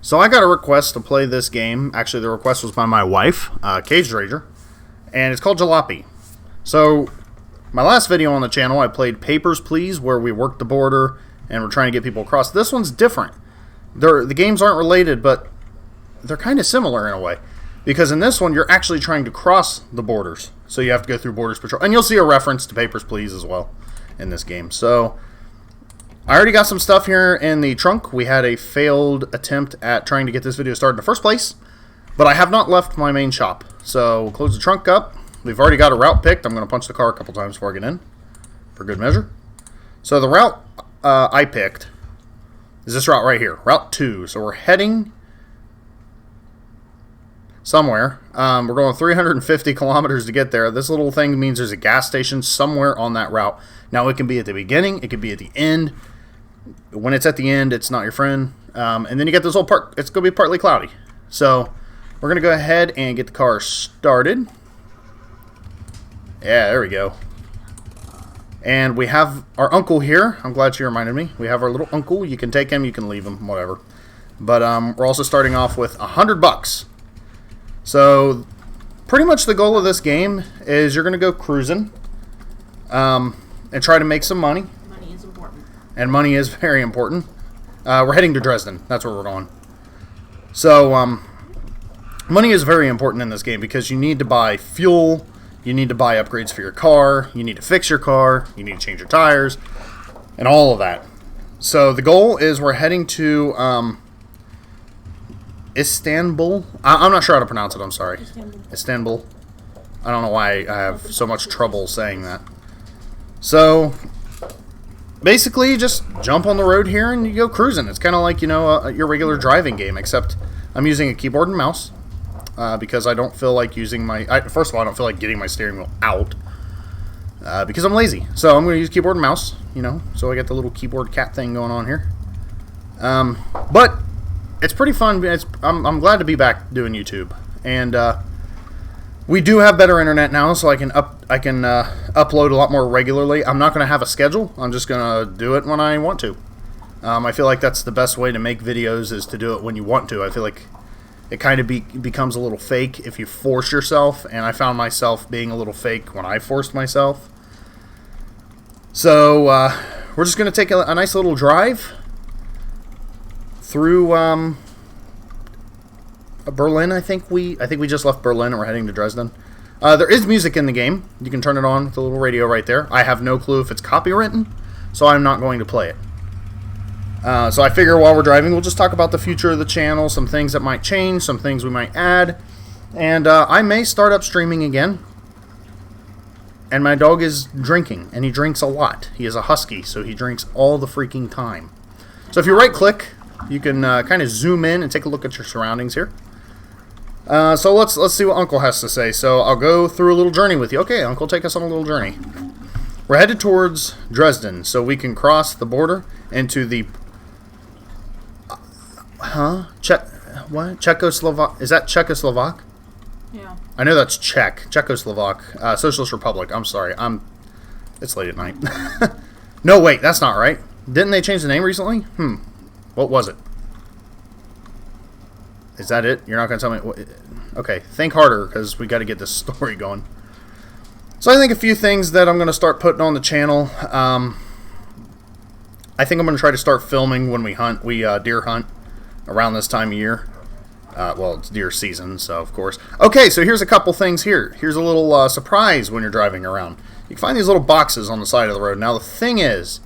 So I got a request to play this game. Actually, the request was by my wife, Cage Rager, and it's called Jalopy. So my last video on the channel, I played Papers, Please, where we worked the border and we're trying to get people across. This one's different. The games aren't related, but they're kind of similar in a way. Because in this one, you're actually trying to cross the borders. So you have to go through Borders Patrol. And you'll see a reference to Papers, Please as well in this game. So I already got some stuff here in the trunk. We had a failed attempt at trying to get this video started in the first place. But I have not left my main shop. So we'll close the trunk up. We've already got a route picked. I'm going to punch the car a couple times before I get in, for good measure. So the route I picked is this route right here, Route 2. So we're heading somewhere. We're going 350 kilometers to get there. This little thing means there's a gas station somewhere on that route. Now, it can be at the beginning. It could be at the end. When it's at the end, it's not your friend. And then you get this little part. It's going to be partly cloudy. So we're going to go ahead and get the car started. Yeah, there we go. And we have our uncle here. I'm glad you reminded me. We have our little uncle. You can take him, you can leave him, whatever. But we're also starting off with $100. So pretty much the goal of this game is you're going to go cruising and try to make some money. Money is important. And money is very important. We're heading to Dresden. That's where we're going. So money is very important in this game because you need to buy fuel. You need to buy upgrades for your car. You need to fix your car. You need to change your tires. And all of that. So the goal is we're heading to Istanbul. I'm not sure how to pronounce it. I'm sorry. Istanbul. I don't know why I have so much trouble saying that. So basically you just jump on the road here and you go cruising. It's kind of like, you know, your regular driving game, except I'm using a keyboard and mouse. Because I don't feel like using my... first of all, I don't feel like getting my steering wheel out. Because I'm lazy. So I'm going to use keyboard and mouse, you know. So I got the little keyboard cat thing going on here. But it's pretty fun. I'm glad to be back doing YouTube. And we do have better internet now, so I can upload a lot more regularly. I'm not going to have a schedule. I'm just going to do it when I want to. I feel like that's the best way to make videos, is to do it when you want to. I feel like it kind of becomes a little fake if you force yourself, and I found myself being a little fake when I forced myself. So we're just going to take a nice little drive through Berlin. I think we just left Berlin and we're heading to Dresden. There is music in the game. You can turn it on with the little radio right there. I have no clue if it's copywritten, so I'm not going to play it. So I figure while we're driving, we'll just talk about the future of the channel, some things that might change, some things we might add, and I may start up streaming again. And my dog is drinking, and he drinks a lot. He is a husky, so he drinks all the freaking time. So if you right-click, you can kind of zoom in and take a look at your surroundings here. So let's see what Uncle has to say. So I'll go through a little journey with you. Okay, Uncle, take us on a little journey. We're headed towards Dresden, so we can cross the border into the... What? Czechoslovak? Is that Czechoslovak? Yeah. I know that's Czech. Czechoslovak. Socialist Republic. I'm sorry. It's late at night. No, wait. That's not right. Didn't they change the name recently? What was it? Is that it? You're not going to tell me? What... Okay. Think harder, because we got to get this story going. So I think a few things that I'm going to start putting on the channel. I think I'm going to try to start filming when we hunt. We deer hunt around this time of year. Well, it's deer season, so of course. Okay, so here's a couple things here. Here's a little surprise when you're driving around. You can find these little boxes on the side of the road. Now, the thing is,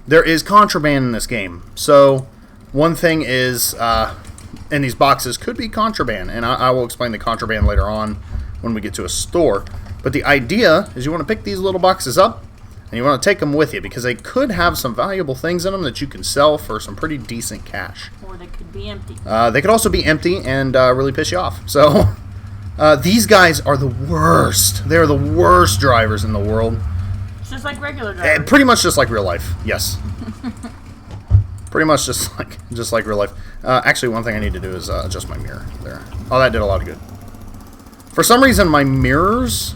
there is contraband in this game. So, one thing is, in these boxes could be contraband, and I will explain the contraband later on when we get to a store. But the idea is you want to pick these little boxes up, and you want to take them with you, because they could have some valuable things in them that you can sell for some pretty decent cash. Or they could be empty. They could also be empty and really piss you off. So, these guys are the worst. They're the worst drivers in the world. It's just like regular drivers. Pretty much just like real life, yes. Pretty much just like real life. Actually, one thing I need to do is adjust my mirror there. Oh, that did a lot of good. For some reason, my mirrors...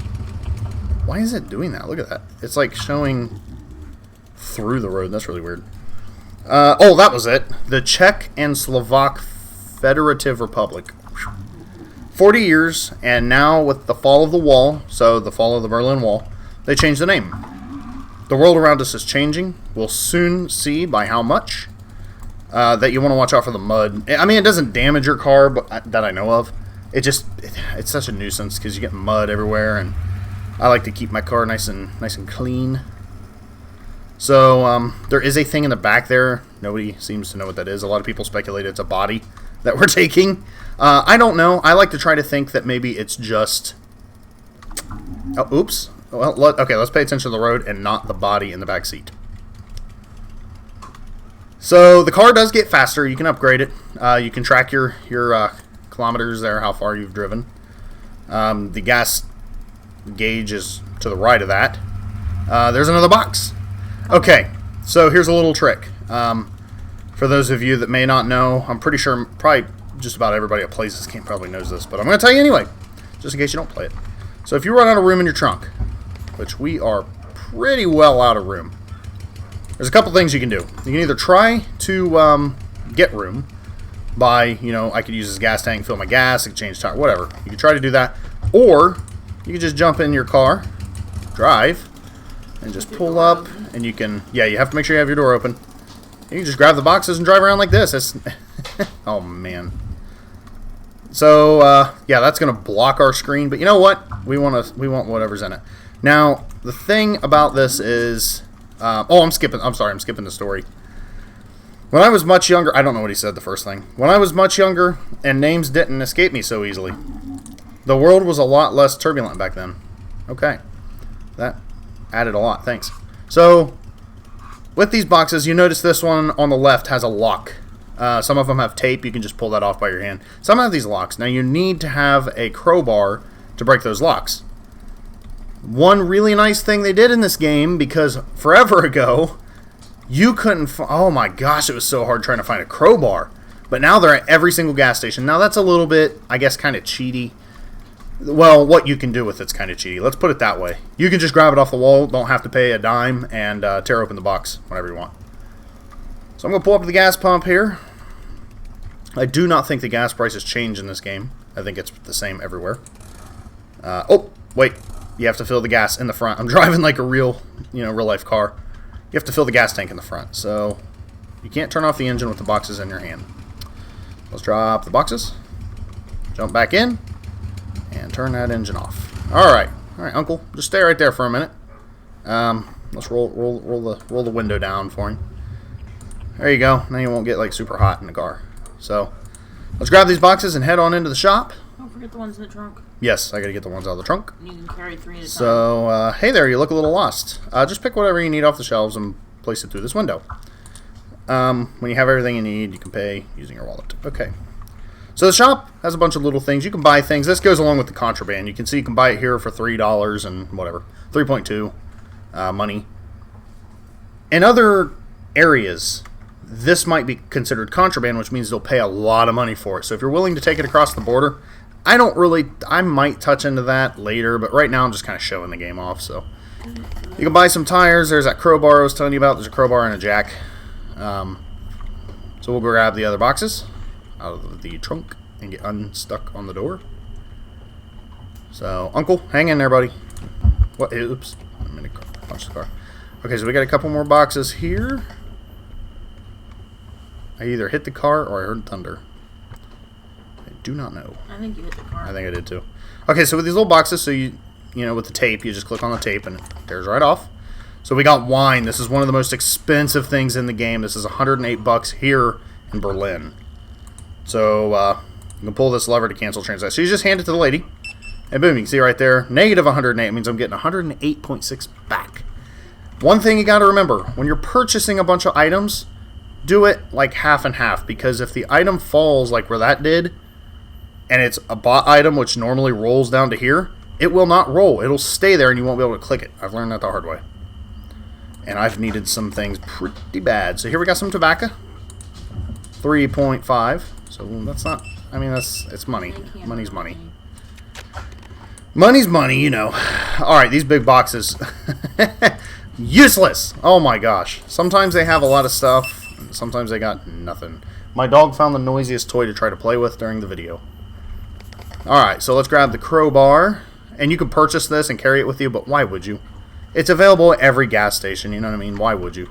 Why is it doing that? Look at that. It's like showing through the road. That's really weird. Oh, that was it. The Czech and Slovak Confederative Republic. 40 years, and now with the fall of the wall, so the fall of the Berlin Wall, they changed the name. The world around us is changing. We'll soon see by how much that you want to watch out for the mud. I mean, it doesn't damage your car, but that I know of. It's such a nuisance because you get mud everywhere, and I like to keep my car nice and clean. So there is a thing in the back there. Nobody seems to know what that is. A lot of people speculate it's a body that we're taking. I don't know. I like to try to think that maybe it's just... Oh, oops. Well, okay, let's pay attention to the road and not the body in the back seat. So the car does get faster. You can upgrade it. You can track your kilometers there, how far you've driven. The gas gauge is to the right of that. There's another box. Okay, so here's a little trick. For those of you that may not know, I'm pretty sure probably just about everybody that plays this game probably knows this, but I'm going to tell you anyway, just in case you don't play it. So if you run out of room in your trunk, which we are pretty well out of room, there's a couple things you can do. You can either try to get room by, I could use this gas tank, fill my gas, I could change tire, whatever. You can try to do that, or you can just jump in your car, drive, and just pull up, and you can, you have to make sure you have your door open. You can just grab the boxes and drive around like this. Oh, man. So, that's going to block our screen. But you know what? We want whatever's in it. Now, the thing about this is... I'm skipping the story. When I was much younger... I don't know what he said the first thing. When I was much younger, and names didn't escape me so easily, the world was a lot less turbulent back then. Okay. That added a lot. Thanks. So... with these boxes, you notice this one on the left has a lock. Some of them have tape. You can just pull that off by your hand. Some have these locks. Now, you need to have a crowbar to break those locks. One really nice thing they did in this game, because forever ago, you couldn't... oh my gosh, it was so hard trying to find a crowbar. But now they're at every single gas station. Now, that's a little bit, I guess, kind of cheaty. Well, what you can do with it's kind of cheaty. Let's put it that way. You can just grab it off the wall, don't have to pay a dime, and tear open the box whenever you want. So I'm going to pull up to the gas pump here. I do not think the gas prices change in this game. I think it's the same everywhere. Oh, wait. You have to fill the gas in the front. I'm driving like a real life car. You have to fill the gas tank in the front. So you can't turn off the engine with the boxes in your hand. Let's drop the boxes. Jump back in. And turn that engine off. Alright, Uncle. Just stay right there for a minute. Let's roll the window down for him. There you go. Now you won't get like super hot in the car. So, let's grab these boxes and head on into the shop. Don't forget the ones in the trunk. Yes, I gotta get the ones out of the trunk. You can carry 3 at a time. So, hey there, you look a little lost. Just pick whatever you need off the shelves and place it through this window. When you have everything you need, you can pay using your wallet. Okay. So the shop has a bunch of little things. You can buy things. This goes along with the contraband. You can see you can buy it here for $3 and whatever. 3.2 money. In other areas, this might be considered contraband, which means they'll pay a lot of money for it. So if you're willing to take it across the border, I might touch into that later, but right now I'm just kind of showing the game off. So you can buy some tires. There's that crowbar I was telling you about. There's a crowbar and a jack. So we'll grab the other boxes out of the trunk and get unstuck on the door. So, Uncle, hang in there, buddy. What? Oops. I'm going to punch the car. Okay, so we got a couple more boxes here. I either hit the car or I heard thunder. I do not know. I think you hit the car. I think I did too. Okay, so with these little boxes, so you with the tape, you just click on the tape and it tears right off. So we got wine. This is one of the most expensive things in the game. This is $108 here in Berlin. So you can pull this lever to cancel transaction. So you just hand it to the lady, and boom, you can see right there, negative 108 means I'm getting 108.6 back. One thing you got to remember, when you're purchasing a bunch of items, do it like half and half, because if the item falls like where that did, and it's a bought item which normally rolls down to here, it will not roll. It'll stay there and you won't be able to click it. I've learned that the hard way. And I've needed some things pretty bad. So here we got some tobacco. 3.5. So that's not, it's money. Money's money. Money's money, Alright, these big boxes. Useless! Oh my gosh. Sometimes they have a lot of stuff. Sometimes they got nothing. My dog found the noisiest toy to try to play with during the video. Alright, so let's grab the crowbar. And you can purchase this and carry it with you, but why would you? It's available at every gas station, you know what I mean? Why would you?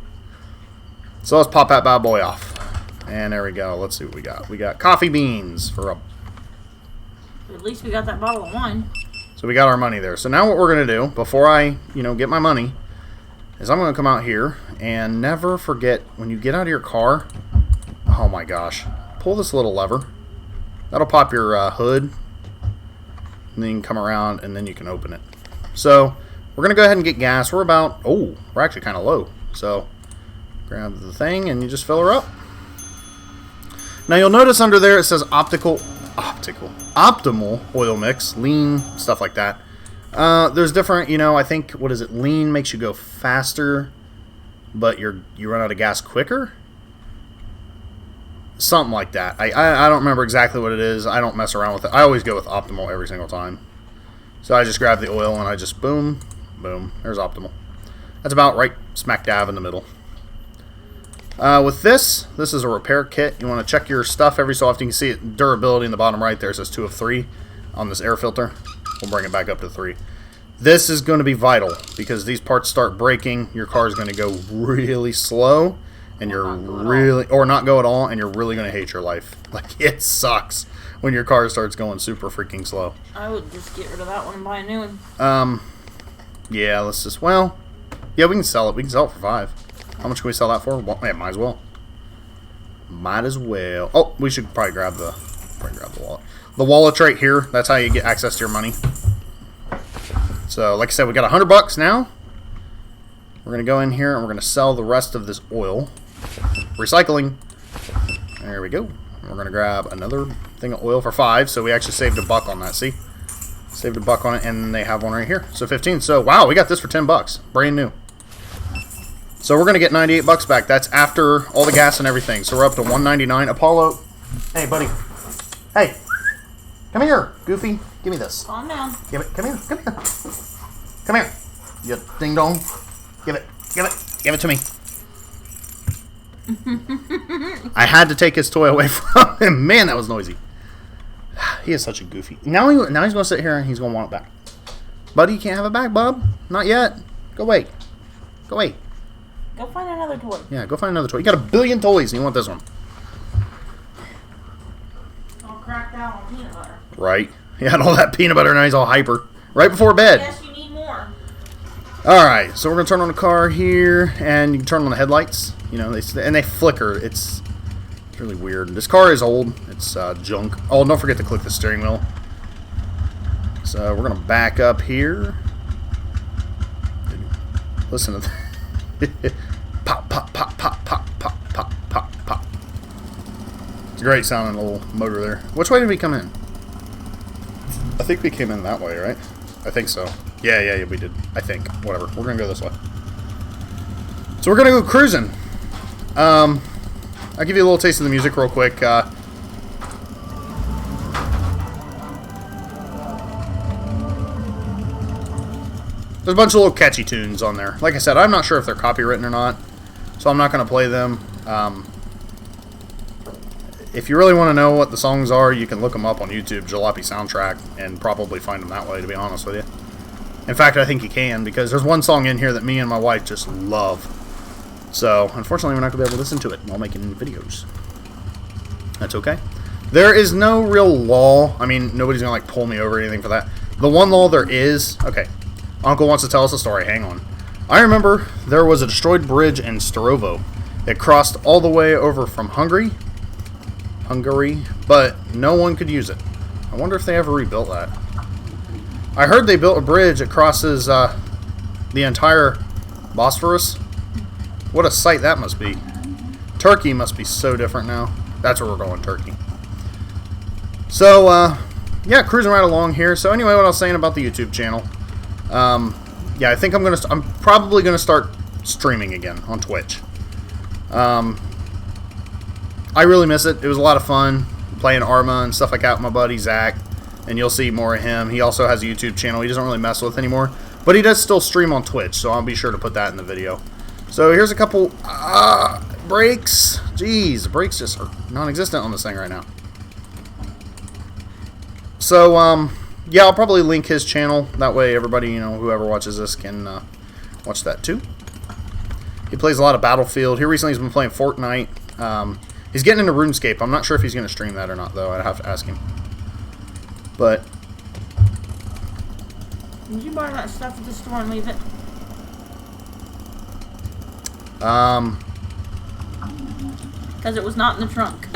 So let's pop that bad boy off. And there we go. Let's see what we got. We got coffee beans for a... At least we got that bottle of wine. So we got our money there. So now what we're going to do, before I, get my money, is I'm going to come out here and never forget, when you get out of your car, oh my gosh, pull this little lever. That'll pop your hood. And then you can come around and then you can open it. So we're going to go ahead and get gas. We're actually kind of low. So grab the thing and you just fill her up. Now you'll notice under there it says optimal oil mix, lean, stuff like that. There's different, I think, what is it? Lean makes you go faster, but you run out of gas quicker. Something like that. I don't remember exactly what it is. I don't mess around with it. I always go with optimal every single time. So I just grab the oil and I just boom, boom. There's optimal. That's about right smack dab in the middle. With this is a repair kit. You want to check your stuff every so often. You can see it, durability in the bottom right there. It says 2 of 3 on this air filter. We'll bring it back up to 3. This is going to be vital because these parts start breaking. Your car is going to go really slow. And or not go at all, and you're really going to hate your life. Like, it sucks when your car starts going super freaking slow. I would just get rid of that one and buy a new one. Yeah, let's just, yeah, we can sell it. We can sell it for 5. How much can we sell that for? Well, yeah, might as well. Might as well. Oh, we should probably grab the wallet. The wallet's right here. That's how you get access to your money. So, like I said, we got $100 now. We're going to go in here and we're going to sell the rest of this oil. Recycling. There we go. We're going to grab another thing of oil for 5. So we actually saved $1 on that. See? Saved $1 on it, and they have one right here. So 15. So wow, we got this for $10. Brand new. So we're going to get $98 back. That's after all the gas and everything. So we're up to $199. Apollo. Hey, buddy. Hey. Come here, Goofy. Give me this. Calm down. Give it. Come here. Come here. Come here. You ding dong. Give it. Give it. Give it to me. I had to take his toy away from him. Man, that was noisy. He is such a goofy. Now he's going to sit here and he's going to want it back. Buddy, you can't have it back, bub. Not yet. Go away. Go away. Go find another toy. Yeah, go find another toy. You got 1 billion toys and you want this one. All cracked out on peanut butter. Right. He had all that peanut butter, now he's all hyper. Right before bed. Yes, you need more. Alright, so we're going to turn on the car here, and you can turn on the headlights. They flicker. It's really weird. This car is old. It's junk. Oh, don't forget to click the steering wheel. So we're going to back up here. Listen to that. Pop, pop, pop, pop, pop, pop, pop, pop, pop. It's a great sounding little motor there. Which way did we come in? I think we came in that way, right? I think so. Yeah, we did. I think. Whatever. We're going to go this way. So we're going to go cruising. I'll give you a little taste of the music real quick. There's a bunch of little catchy tunes on there. Like I said, I'm not sure if they're copywritten or not, so I'm not going to play them. If you really want to know what the songs are, you can look them up on YouTube, Jalopy soundtrack, and probably find them that way, to be honest with you. In fact, I think you can, because there's one song in here that me and my wife just love. So, unfortunately, we're not going to be able to listen to it while making videos. That's okay. There is no real law. I mean, nobody's going to, pull me over or anything for that. The one law there is... Okay, Uncle wants to tell us a story. Hang on. I remember there was a destroyed bridge in Starovo. It crossed all the way over from Hungary, but no one could use it. I wonder if they ever rebuilt that. I heard they built a bridge that crosses the entire Bosphorus. What a sight that must be. Turkey must be so different now. That's where we're going, Turkey. So, yeah, cruising right along here. So anyway, what I was saying about the YouTube channel. Yeah, I think I'm probably gonna start streaming again on Twitch. I really miss it. It was a lot of fun playing Arma and stuff like that with my buddy Zach, and you'll see more of him. He also has a YouTube channel he doesn't really mess with anymore, but he does still stream on Twitch, so I'll be sure to put that in the video. So here's a couple Brakes. Jeez, the brakes just are non-existent on this thing right now. So, yeah, I'll probably link his channel. That way everybody, you know, whoever watches this can watch that too. He plays a lot of Battlefield. Here recently he's been playing Fortnite. He's getting into RuneScape. I'm not sure if he's going to stream that or not, though. I'd have to ask him. But... Did you buy that stuff at the store and leave it? Because it was not in the trunk.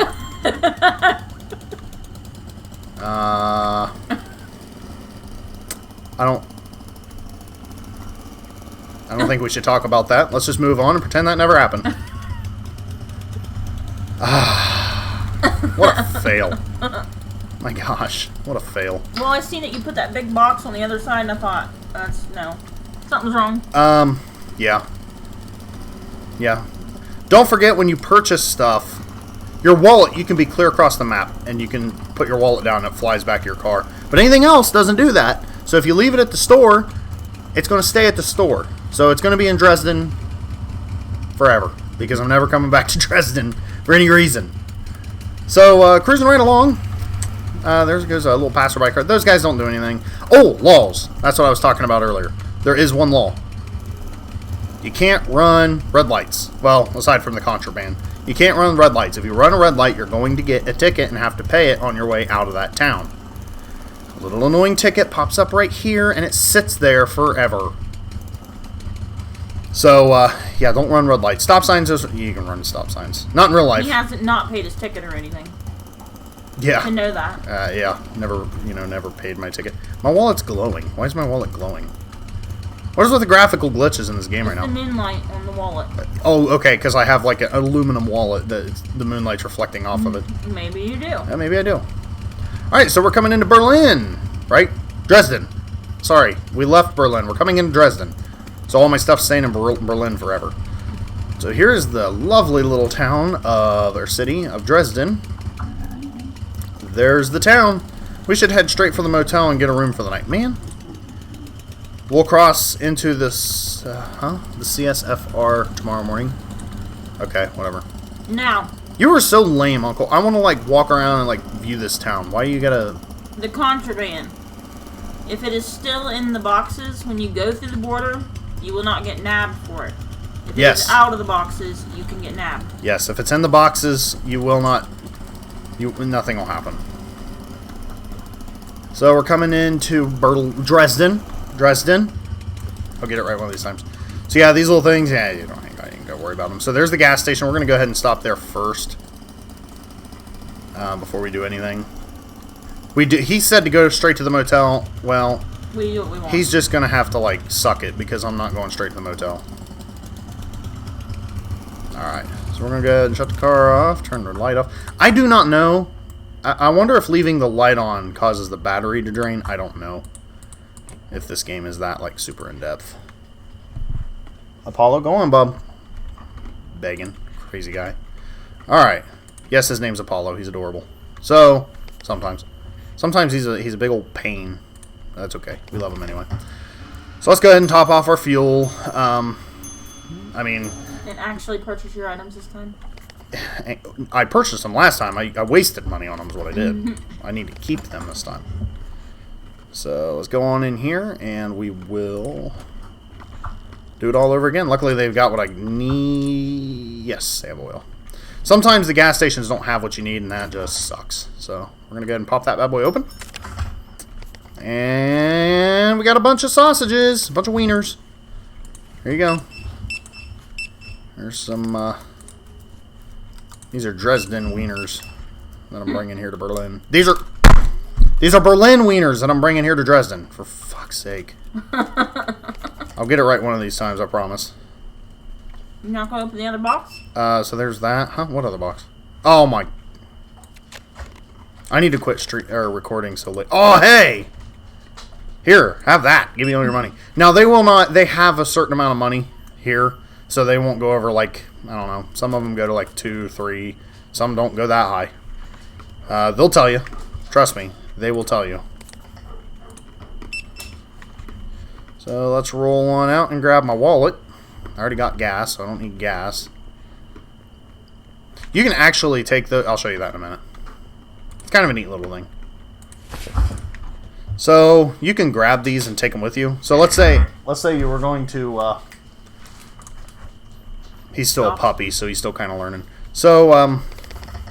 I don't think we should talk about that. Let's just move on and pretend that never happened. What a fail. My gosh, what a fail. Well, I seen that you put that big box on the other side, and I thought, no. Something's wrong. Yeah. Yeah. Don't forget, when you purchase stuff, your wallet, you can be clear across the map, and you can put your wallet down and it flies back to your car. But anything else doesn't do that. So if you leave it at the store, it's going to stay at the store. So it's going to be in Dresden forever, because I'm never coming back to Dresden for any reason. So, cruising right along. There goes a little passerby car. Those guys don't do anything. Oh, laws. That's what I was talking about earlier. There is one law. You can't run red lights. Well, aside from the contraband. You can't run red lights. If you run a red light, you're going to get a ticket and have to pay it on your way out of that town. A little annoying ticket pops up right here, and it sits there forever. So, yeah, don't run red lights. Stop signs, you can run stop signs. Not in real life. He hasn't not paid his ticket or anything. Yeah. To know that. Yeah, never paid my ticket. My wallet's glowing. Why is my wallet glowing? What is with the graphical glitches in this game right now? The moonlight on the wallet. Oh, okay, because I have like an aluminum wallet that the moonlight's reflecting off of it. Maybe you do. Yeah, maybe I do. Alright, so we're coming into Berlin, right? Dresden. Sorry, we left Berlin. We're coming into Dresden. So all my stuff's staying in Berlin forever. So here's the lovely little town of, or city of Dresden. There's the town. We should head straight for the motel and get a room for the night. Man. We'll cross into this, the CSFR tomorrow morning. Okay, whatever. Now. You were so lame, Uncle. I want to, like, walk around and, like, view this town. Why you gotta... The contraband. If it is still in the boxes when you go through the border, you will not get nabbed for it. If it is out of the boxes, you can get nabbed. Yes, if it's in the boxes, you will not... nothing will happen. So we're coming into Dresden. I'll get it right one of these times. So yeah, these little things, yeah, you don't gotta worry about them. So there's the gas station. We're gonna go ahead and stop there first before we do anything. He said to go straight to the motel. Well, we do what we want. He's just gonna have to like suck it because I'm not going straight to the motel. All right, so we're gonna go ahead and shut the car off, turn the light off. I do not know. I wonder if leaving the light on causes the battery to drain. I don't know if this game is that like super in depth. Apollo, go on, bub. Begging, crazy guy. All right. Yes, his name's Apollo. He's adorable. So sometimes he's a big old pain. That's okay. We love him anyway. So let's go ahead and top off our fuel. I mean, and actually purchase your items this time. I purchased them last time. I wasted money on them is what I did. I need to keep them this time. So let's go on in here and we will do it all over again. Luckily they've got what I need. Yes, they have oil. Sometimes the gas stations don't have what you need and that just sucks. So we're going to go ahead and pop that bad boy open. And we got a bunch of sausages. A bunch of wieners. Here you go. There's some... these are Dresden wieners that I'm bringing here to Berlin. These are Berlin wieners that I'm bringing here to Dresden. For fuck's sake. I'll get it right one of these times, I promise. You're not going to open the other box? So there's that. Huh? What other box? Oh my... I need to quit recording so late. Oh, hey! Here, have that. Give me all your money. Now, they will not... They have a certain amount of money here, so they won't go over, like... I don't know. Some of them go to, like, 2, 3. Some don't go that high. They'll tell you. Trust me. They will tell you. So, let's roll on out and grab my wallet. I already got gas, so I don't need gas. You can actually take the... I'll show you that in a minute. It's kind of a neat little thing. So you can grab these and take them with you. So let's say you were going to... he's still a puppy, so he's still kind of learning. So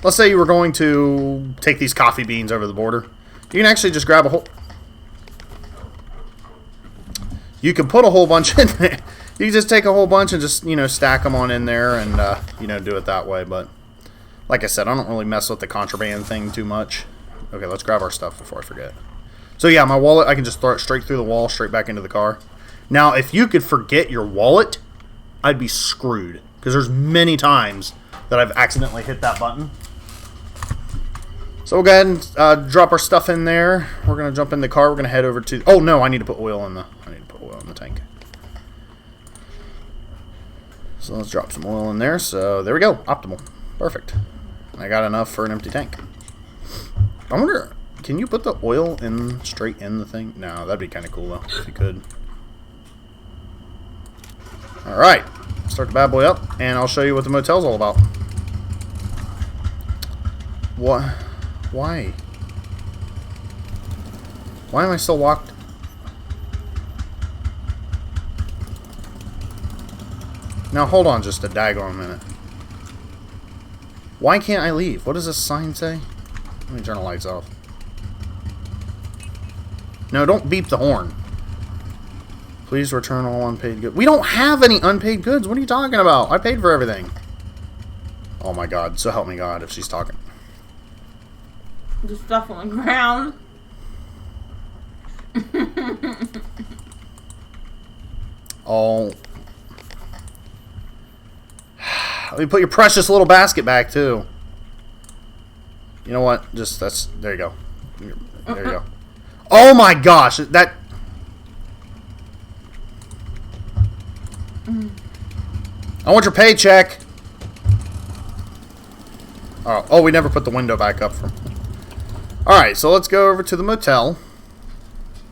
let's say you were going to take these coffee beans over the border. You can actually just grab a whole... You can put a whole bunch in there. You can just take a whole bunch and just, stack them on in there and, do it that way. But, like I said, I don't really mess with the contraband thing too much. Okay, let's grab our stuff before I forget. So, yeah, my wallet, I can just throw it straight through the wall, straight back into the car. Now, if you could forget your wallet, I'd be screwed. Because there's many times that I've accidentally hit that button. So we'll go ahead and drop our stuff in there. We're going to jump in the car. We're going to head over to... Oh, no, I need to put oil in the tank. So let's drop some oil in there. So there we go. Optimal. Perfect. I got enough for an empty tank. I wonder, can you put the oil in straight in the thing? No, that'd be kind of cool, though, if you could. Alright. Start the bad boy up, and I'll show you what the motel's all about. What? Why? Why am I still locked? Now hold on just a daggone minute. Why can't I leave? What does this sign say? Let me turn the lights off. No, don't beep the horn. Please return all unpaid goods. We don't have any unpaid goods. What are you talking about? I paid for everything. Oh my god. So help me God if she's talking. Just stuff on the ground. Oh. Let me put your precious little basket back too. You know what? Just there you go. There you go. Oh my gosh, that. I want your paycheck. Oh, we never put the window back up for. All right, so let's go over to the motel.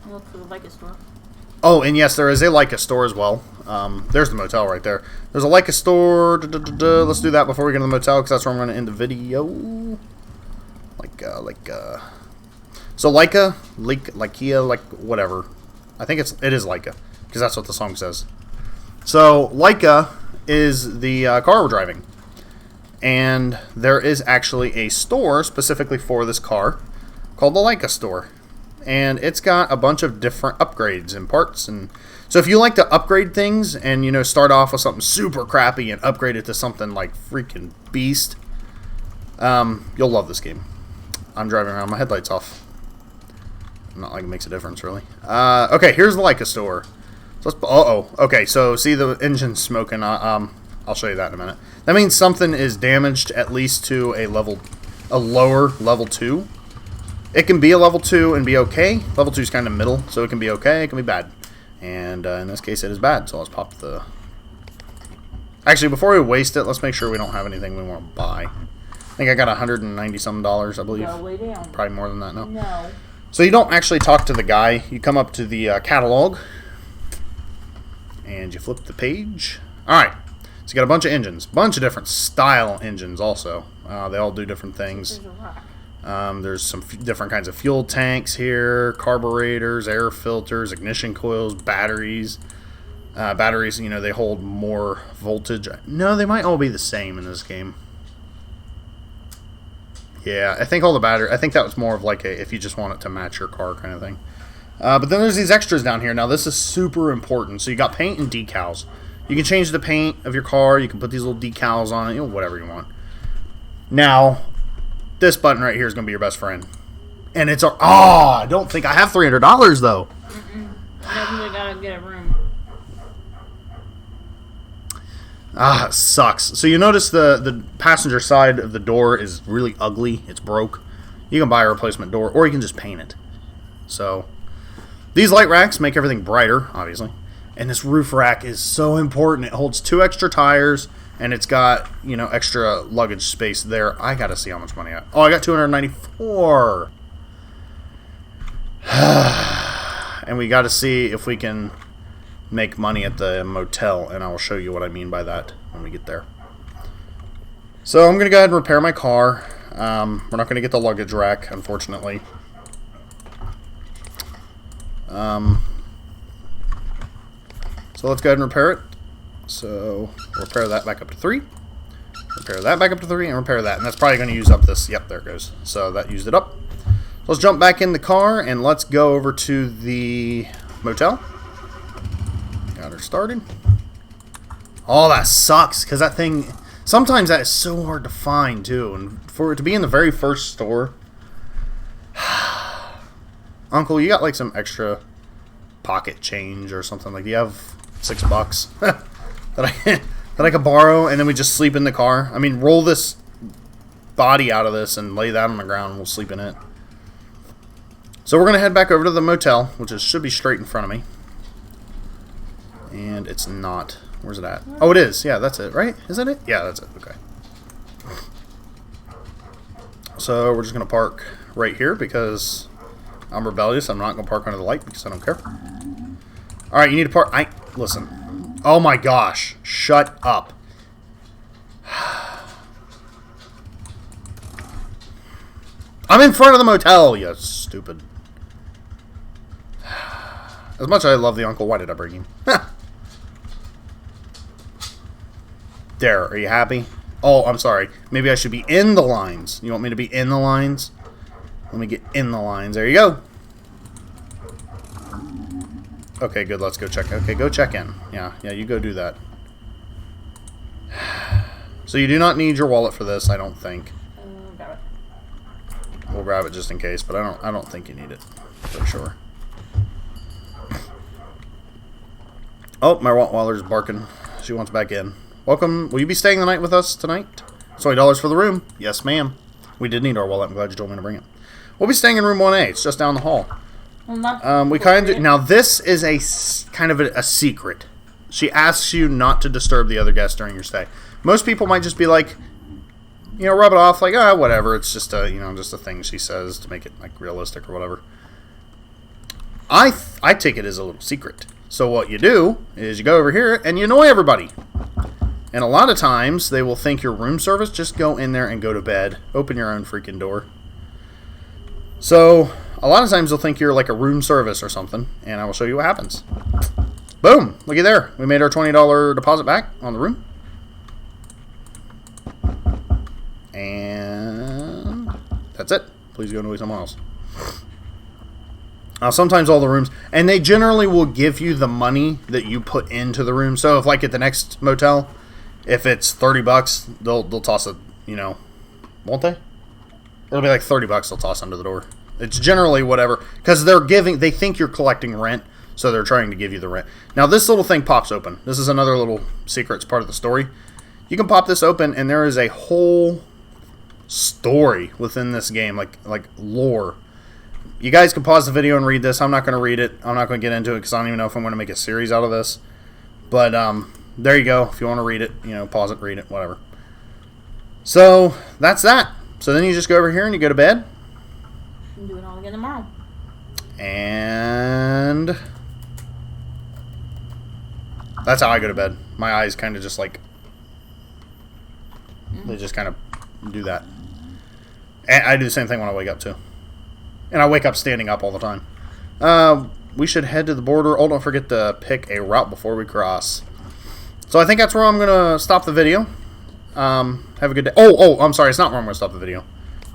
I'll look for the Leica store. Oh, and yes, there is a Leica store as well. There's the motel right there. There's a Leica store. Let's do that before we get to the motel, because that's where I'm going to end the video. So Leica, whatever. I think it is Leica, because that's what the song says. So Leica is the car we're driving. And there is actually a store specifically for this car called the Leica store. And it's got a bunch of different upgrades and parts. And so if you like to upgrade things and, start off with something super crappy and upgrade it to something like freaking beast, you'll love this game. I'm driving around. My headlight's off. Not like it makes a difference, really. Okay, here's the Leica store. So let's, okay, so see the engine smoking. I'll show you that in a minute. That means something is damaged at least to a lower level 2. It can be a level 2 and be okay. Level 2 is kind of middle, so it can be okay, it can be bad. And in this case, it is bad, so let's pop the... Actually, before we waste it, let's make sure we don't have anything we want to buy. I think I got $190-some, I believe. Go way down. Probably more than that, no? No. So you don't actually talk to the guy. You come up to the catalog, and you flip the page. Alright, so you got a bunch of engines. Bunch of different style engines also. They all do different things. There's a rock. There's some different kinds of fuel tanks here, carburetors, air filters, ignition coils, batteries. Batteries, they hold more voltage. No, they might all be the same in this game. Yeah, I think all the battery. I think that was more of like if you just want it to match your car kind of thing. But then there's these extras down here. Now this is super important. So you got paint and decals. You can change the paint of your car. You can put these little decals on it. Whatever you want. Now, this button right here is going to be your best friend. And it's our... Oh, I don't think I have $300 though. I definitely gotta get a room. Ah, it sucks. So you notice the passenger side of the door is really ugly. It's broke. You can buy a replacement door, or you can just paint it. So, these light racks make everything brighter, obviously. And this roof rack is so important. It holds 2 extra tires, and it's got, extra luggage space there. I gotta see how much money I... Oh, I got $294. And we gotta see if we can make money at the motel, and I will show you what I mean by that when we get there. So I'm going to go ahead and repair my car. We're not going to get the luggage rack, unfortunately. So let's go ahead and repair it. So repair that back up to 3. Repair that back up to 3, and repair that. And that's probably going to use up this. Yep, there it goes. So that used it up. So let's jump back in the car, and let's go over to the motel. Got her started. Oh, that sucks, because that thing... Sometimes that is so hard to find, too. And for it to be in the very first store... Uncle, you got, like, some extra pocket change or something? Like, do you have $6 that I could borrow, and then we just sleep in the car? I mean, roll this body out of this and lay that on the ground, and we'll sleep in it. So we're going to head back over to the motel, which should be straight in front of me. And it's not... Where's it at? Oh, it is. Yeah, that's it, right? Is that it? Yeah, that's it. Okay. So we're just going to park right here because I'm rebellious. I'm not going to park under the light because I don't care. Alright, you need to park... Listen. Oh my gosh. Shut up. I'm in front of the motel, you stupid. As much as I love the uncle, why did I bring him? There, are you happy? Oh, I'm sorry. Maybe I should be in the lines. You want me to be in the lines? Let me get in the lines. There you go. Okay, good. Let's go check. Okay, go check in. Yeah, you go do that. So you do not need your wallet for this, I don't think. Grab it. We'll grab it just in case, but I don't think you need it for sure. Oh, my Rottweiler's barking. She wants back in. Welcome. Will you be staying the night with us tonight? $20 for the room. Yes, ma'am. We did need our wallet. I'm glad you told me to bring it. We'll be staying in room 1A. It's just down the hall. We kind of... Now, this is a kind of a secret. She asks you not to disturb the other guests during your stay. Most people might just be like, you know, rub it off like, whatever. It's just a, just a thing she says to make it, like, realistic or whatever. I take it as a little secret. So what you do is you go over here and you annoy everybody. And a lot of times, they will think you're room service. Just go in there and go to bed. Open your own freaking door. So, a lot of times they'll think you're like a room service or something. And I will show you what happens. Boom! Looky there. We made our $20 deposit back on the room. And that's it. Please go annoy someone else. Sometimes all the rooms... And they generally will give you the money that you put into the room. So, if like at the next motel... If it's $30, they'll toss it, won't they? It'll be like $30 they'll toss under the door. It's generally whatever, because they think you're collecting rent, so they're trying to give you the rent. Now this little thing pops open. This is another little secret. It's part of the story. You can pop this open, and there is a whole story within this game, like lore. You guys can pause the video and read this. I'm not going to read it. I'm not going to get into it because I don't even know if I'm going to make a series out of this. But there you go. If you want to read it, pause it, read it, whatever. So, that's that. So then you just go over here and you go to bed. And do it all again tomorrow. And that's how I go to bed. My eyes kind of just like... They just kind of do that. And I do the same thing when I wake up, too. And I wake up standing up all the time. We should head to the border. Oh, don't forget to pick a route before we cross. So I think that's where I'm going to stop the video. Have a good day. Oh, I'm sorry. It's not where I'm going to stop the video.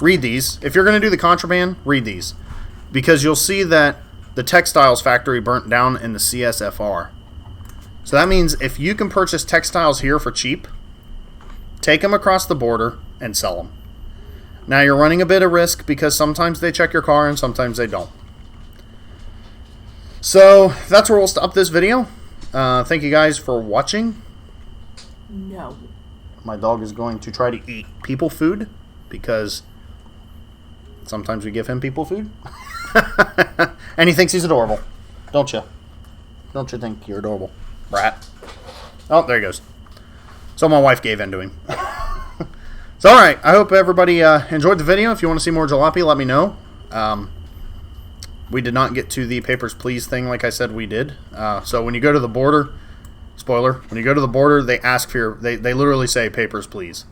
Read these. If you're going to do the contraband, read these. Because you'll see that the textiles factory burnt down in the CSFR. So that means if you can purchase textiles here for cheap, take them across the border and sell them. Now you're running a bit of risk because sometimes they check your car and sometimes they don't. So that's where we'll stop this video. Thank you guys for watching. No. My dog is going to try to eat people food because sometimes we give him people food. And he thinks he's adorable. Don't you? Don't you think you're adorable, brat? Oh, there he goes. So my wife gave in to him. So alright, I hope everybody enjoyed the video. If you want to see more Jalopy, let me know. We did not get to the Papers, Please thing like I said we did. So when you go to the border, spoiler, when you go to the border, they ask for your, they literally say Papers, Please.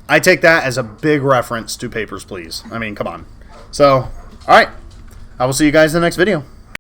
I take that as a big reference to Papers, Please. I mean, come on. So, all right. I will see you guys in the next video.